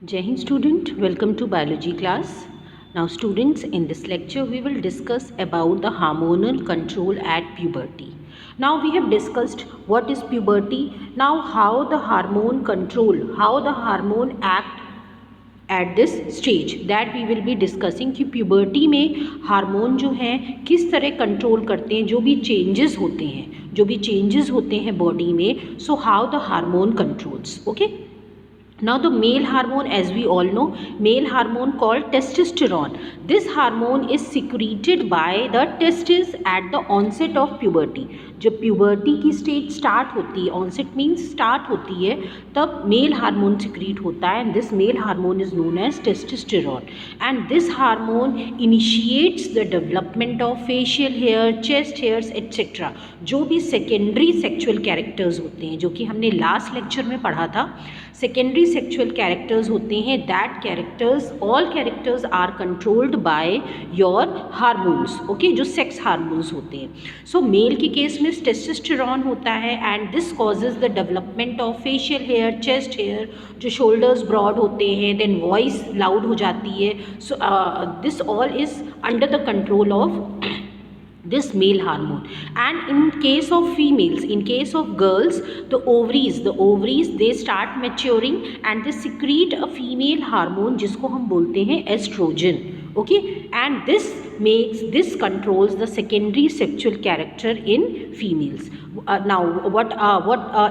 Jai Hind student, welcome to biology class. Now students, in this lecture we will discuss about the hormonal control at puberty. Now we have discussed what is puberty, now how the hormone control, how the hormone act at this stage, that we will be discussing कि puberty में hormone जो हैं किस तरह control करते हैं, जो भी चेंजेस होते हैं बॉडी में, so how the hormone controls. Okay. Now the male hormone, as we all know, male hormone called testosterone. This hormone is secreted by the testes at the onset of puberty. जब puberty की stage start होती है, onset means start होती है, तब male hormone secrete होता है, and this male hormone is known as testosterone. And this hormone initiates the development of facial hair, chest hairs, etc. जो भी secondary sexual characters होते हैं, जो कि हमने last lecture में पढ़ा था, secondary sexual characters होते हैं, that characters, all characters are controlled by your hormones. Okay, जो sex hormones होते हैं. So male के केस में testosterone होता है, and this causes the development of facial hair, chest hair, जो shoulders broad होते हैं, then voice loud हो जाती है. So this all is under the control of this male hormone. And in case of females, in case of girls, the ovaries they start maturing and they secrete a female hormone जिसको हम बोलते हैं estrogen. Okay, and this controls the secondary sexual character in females. Now what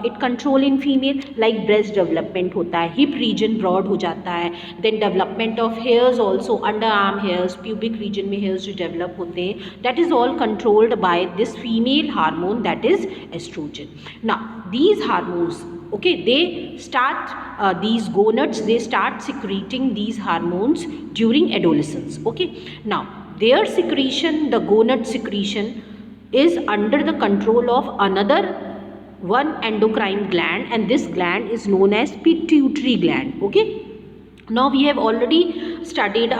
it control in female, like breast development होता है, hip region broad हो जाता है, then development of hairs also, underarm hairs, pubic region में hairs जो develop होते हैं, that is all controlled by this female hormone, that is estrogen. Now these hormones, okay, they start these gonads, they start secreting these hormones during adolescence. Okay, now their secretion, the gonad secretion, is under the control of another one endocrine gland, and this gland is known as pituitary gland. Okay, now we have already studied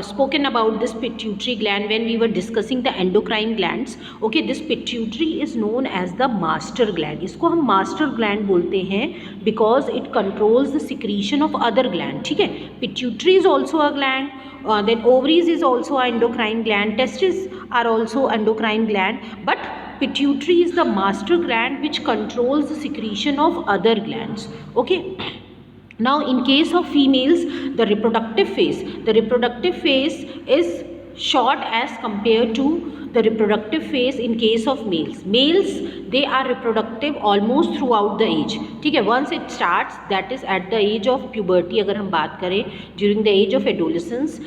spoken about this pituitary gland when we were discussing the endocrine glands. Okay, this pituitary is known as the master gland. इसको हम master gland बोलते हैं because it controls the secretion of other gland. ठीक है, pituitary is also a gland, then ovaries is also an endocrine gland, testes are also endocrine gland, but pituitary is the master gland which controls the secretion of other glands. Okay. Now in case of females, the reproductive phase is short as compared to the reproductive phase in case of males. Males, they are reproductive almost throughout the age. ठीक है, once it starts, that is at the age of puberty. अगर हम बात करें during the age of adolescence,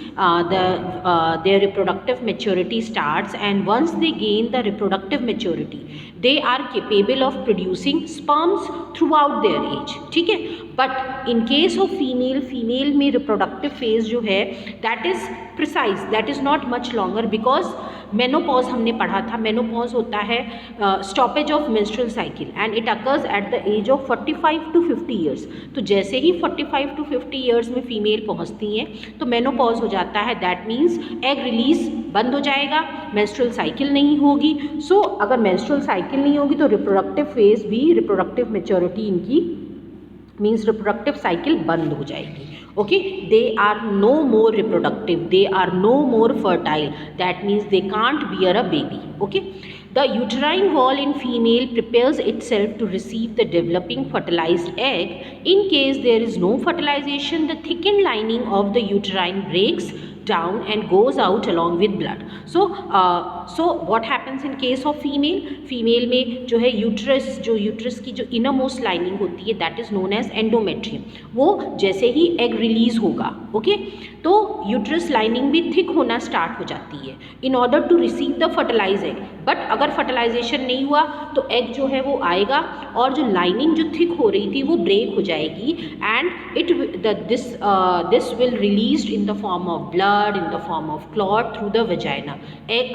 their reproductive maturity starts, and once they gain the reproductive maturity, they are capable of producing sperms throughout their age. ठीक है, but in case of female में reproductive phase जो है, that is precise, that is not much longer, because menopause हमने पढ़ा था. Menopause होता है stoppage of menstrual cycle, and it occurs at the age of 45 to 50 years. तो जैसे ही 45 to 50 ईयर्स में फीमेल पहुंचती हैं तो मेनोपॉज हो जाता है. दैट मीन्स एग रिलीज बंद हो जाएगा, मेंस्ट्रुअल साइकिल नहीं होगी. सो अगर मेंस्ट्रुअल साइकिल नहीं होगी तो रिप्रोडक्टिव फेज भी, रिप्रोडक्टिव मेच्योरिटी इनकी मीन्स रिप्रोडक्टिव साइकिल बंद हो जाएगी. Okay, they are no more reproductive, they are no more fertile, that means they can't bear a baby. Okay, the uterine wall in female prepares itself to receive the developing fertilized egg. In case there is no fertilization, the thickened lining of the uterine breaks down and goes out along with blood. So what happens in case of female में जो है uterus की जो innermost lining होती है, that is known as endometrium. वो जैसे ही एग रिलीज होगा, ओके, तो यूट्रस लाइनिंग भी थिक होना स्टार्ट हो जाती है in order to receive the fertilize egg. But अगर फर्टिलाइजेशन नहीं हुआ तो एग जो है वो आएगा और जो लाइनिंग जो थिक हो रही थी वो ब्रेक हो जाएगी, and this will released in the form of blood, in the form of clot through the vagina.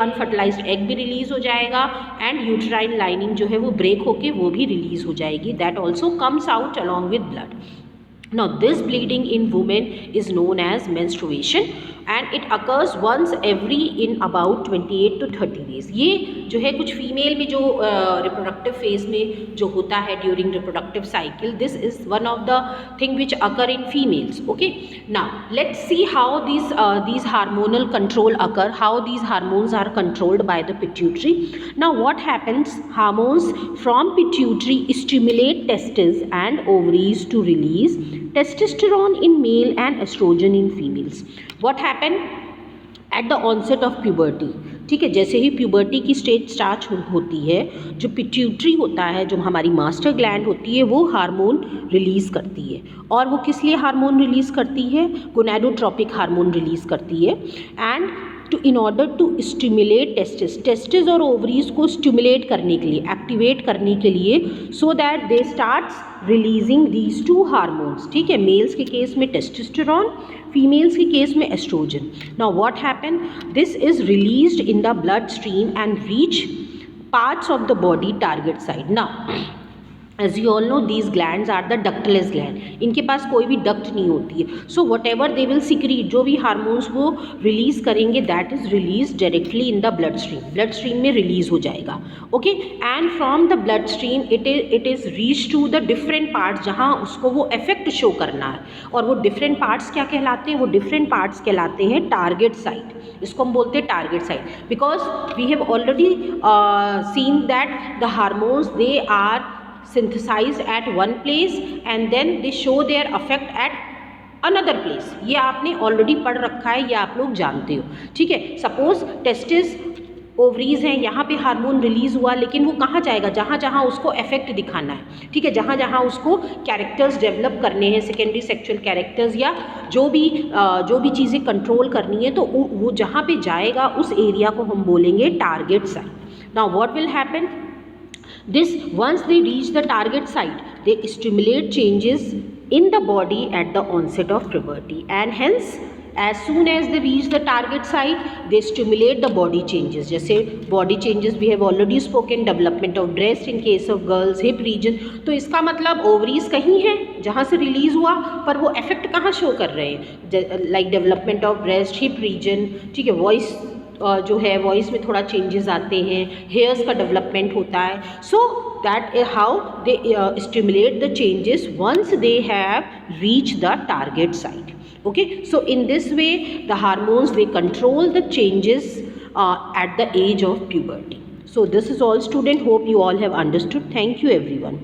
Unfertilised egg भी रिलीज हो जाएगा, एंड यूट्राइन लाइनिंग जो है वो ब्रेक होके वो भी रिलीज हो जाएगी. That also comes out along with blood. Now this bleeding in women is known as menstruation. And it occurs once every in about 28 to 30 days। ये जो है कुछ फीमेल में जो रिप्रोडक्टिव फेज में जो होता है during reproductive cycle, this is one of the thing which occur in females. Okay, now let's see how these hormonal control occur, how these hormones are controlled by the pituitary. Now what happens, hormones from pituitary stimulate testes and ovaries to release testosterone in male and estrogen in females. What happen at the onset of puberty, ठीक है, जैसे ही puberty की stage start होती है, जो pituitary होता है, जो हमारी मास्टर ग्लैंड होती है, वो हार्मोन रिलीज़ करती है। और वो किस लिए हार्मोन रिलीज़ करती है? गोनाडोट्रोपिक हार्मोन रिलीज़ करती है। And in order to stimulate testis और ओवरीज को स्टिमुलेट करने के लिए, एक्टिवेट करने के लिए, so that they starts releasing these two hormones, ठीक है। मेल्स के केस में टेस्टोस्टेरोन, फीमेल्स के केस में estrogen. Now what happen, this is released in the blood stream and reach parts of the body target side. Now as you all know, these glands are the ductless gland, इनके पास कोई भी duct नहीं होती है। So whatever they will secrete, जो भी hormones वो रिलीज़ करेंगे, that is release directly in the blood stream में रिलीज़ हो जाएगा। Okay, and from the blood stream it is reach to the different parts जहाँ उसको वो इफेक्ट शो करना है। और वो डिफरेंट पार्ट्स क्या कहलाते हैं? वो डिफरेंट पार्ट्स कहलाते हैं टारगेट साइट। इसको हम बोलते हैं target site, because we have already seen that the hormones they are synthesized at one place and then they show their effect at another place। ये आपने ऑलरेडी पढ़ रखा है, ये आप लोग जानते हो, ठीक है। सपोज टेस्टिस ओवरीज हैं, यहाँ पे हार्मोन रिलीज हुआ, लेकिन वो कहाँ जाएगा? जहाँ जहाँ उसको इफेक्ट दिखाना है, ठीक है, जहाँ जहाँ उसको कैरेक्टर्स डेवलप करने हैं, सेकेंडरी सेक्सुअल कैरेक्टर्स, या जो भी चीज़ें कंट्रोल करनी है, तो वो जहाँ पे जाएगा उस एरिया को हम बोलेंगे target site. Now what will happen, this once they reach the target site, they stimulate changes in the body at the onset of puberty, and hence as soon as they reach the target site, they stimulate the body changes। जैसे body changes we have already spoken, development of breast in case of girls, hip region। तो इसका मतलब ovaries कहीं है जहाँ से release हुआ, पर वो इफेक्ट कहाँ शो कर रहे हैं? Like development of breast, hip region, ठीक है, वॉइस जो है, वॉइस में थोड़ा चेंजेस आते हैं, हेयर्स का डेवलपमेंट होता है। So that is how they stimulate the changes once they have reach the target site. Okay, so in this way the hormones they control the changes at the age of puberty। So this is all student, hope you all have understood। Thank you everyone।